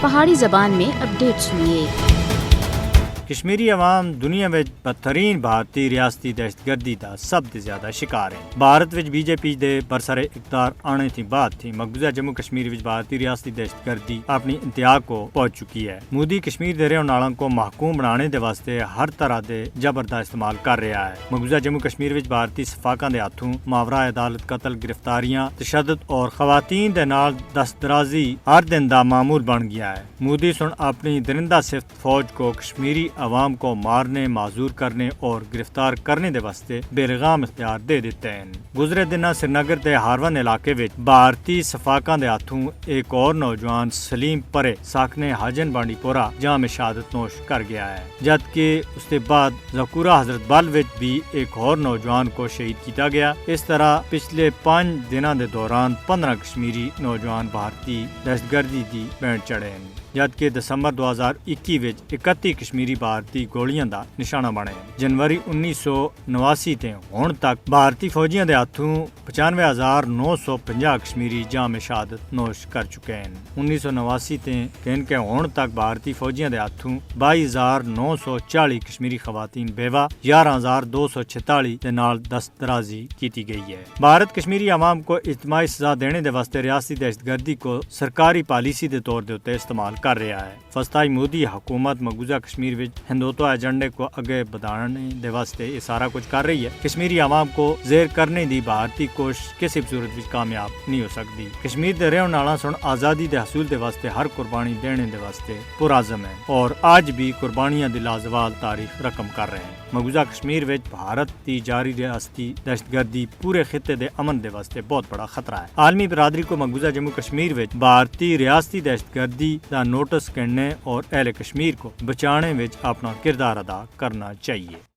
پہاڑی زبان میں اپڈیٹ سنیے۔ کشمیری عوام دنیا وچ بدترین بھارتی ریاستی دہشت گردی دا سب سے زیادہ شکار ہے۔ بھارت وچ بی جے پی دے برسر اقتدار آنے تھی بعد تھی مقبوضہ جموں کشمیر وچ بھارتی ریاستی دہشت گردی اپنی انتہا کو پہنچ چکی ہے۔ مودی کشمیر دے رہن والوں کو محکوم بنانے دے واسطے ہر طرح دے جبر دا استعمال کر رہا ہے۔ مقبوضہ جموں کشمیر وچ بھارتی صفاقاں دے ہاتھوں ماورا عدالت قتل، گرفتاریاں، تشدد اور خواتین دے نال دستدرازی ہر دن دا معمول بن گیا ہے۔ مودی سن اپنی درندہ صفت فوج کو کشمیری عوام کو مارنے، معذور کرنے اور گرفتار کرنے دے واسطے بے لگام اختیار دے دیتے ہیں۔ گزرے دن سری نگر دے ہارون علاقے وچ بھارتی صفاقاں دے ہاتھوں ایک اور نوجوان سلیم پرے ساکنے حاجن بانڈی پورہ جام شہادت نوش کر گیا ہے، جبکہ اس کے بعد زکورہ حضرت بل وچ بھی ایک اور نوجوان کو شہید کیتا گیا۔ اس طرح پچھلے 5 دنوں دے دوران 15 کشمیری نوجوان بھارتی دہشت گردی دی بینٹ چڑھے ہیں، جبکہ دسمبر 2021 وچ 31 کشمیری بھارتی گولیاں دا نشانہ بنے۔ جنوری 1989 تے ہن تک بھارتی فوجیاں دے ہاتھوں 95,950 کشمیری جام شہادت نوش کر چکے ہیں۔ 1989 تے کہن کے ہن تک بھارتی فوجیاں دے ہاتھوں 22,940 کشمیری خواتین بیوہ، 11,246 دے نال دستدرازی کیتی گئی ہے۔ بھارت کشمیری عوام کو اجتماعی سزا دینے دے واسطے ریاستی دہشت گردی کو سرکاری پالیسی دے طور دے اتے استعمال کر رہا ہے۔ فسطائی مودی حکومت مقبوضہ کشمیر وچ ہندوتوا ایجنڈے کو اگے بڑھانے دے واسطے یہ سارا کچھ کر رہی ہے۔ کشمیری عوام کو زیر کرنے دی بھارتی کوشش کسی بھی صورت وچ کامیاب نہیں ہو سکتی۔ کشمیر دے رہن والا سن آزادی دے حصول دے واسطے ہر قربانی دینے دے واسطے پرعزم ہے اور آج بھی قربانیاں دی لازوال تاریخ رقم کر رہے ہیں۔ مقبوضہ کشمیر وچ بھارت دی جاری ریاستی دہشت گردی پورے خطے دے امن دے واسطے بہت بڑا خطرہ ہے۔ عالمی برادری کو مقبوضہ جموں کشمیر وچ بھارتی ریاستی دہشت گردی دا نوٹس کرنے اور اہل کشمیر کو بچانے وچ اپنا کردار ادا کرنا چاہیے۔